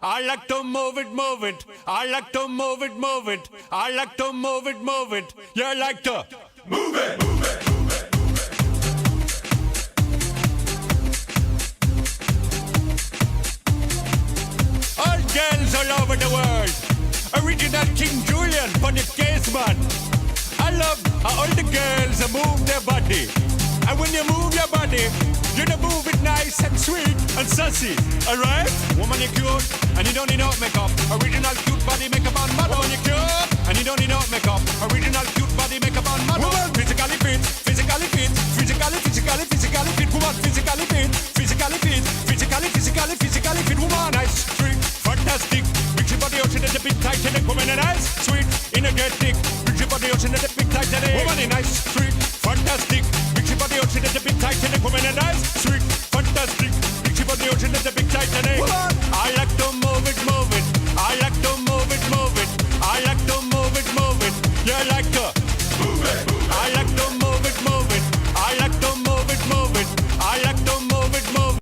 I like to move it, move it. I like to move it, move it. I like to move it, move it. You like to move it, move it. All girls all over the world. Original King Julian for the case man. I love how all the girls move their body. And when you move your body, you don't move it nice and sweet and sassy. Alright? Woman, you cute and you don't need no makeup. Original cute body makeup on model. Woman, you cute and you don't need no makeup. Original cute body makeup on model. Woman, physically fit, physically fit, physically fit. Woman, physically fit, physically fit. Woman, nice, sweet, fantastic. Big your body ocean at the big tight and woman, nice, sweet, energetic. Big your body ocean at the big tight and woman, nice, sweet.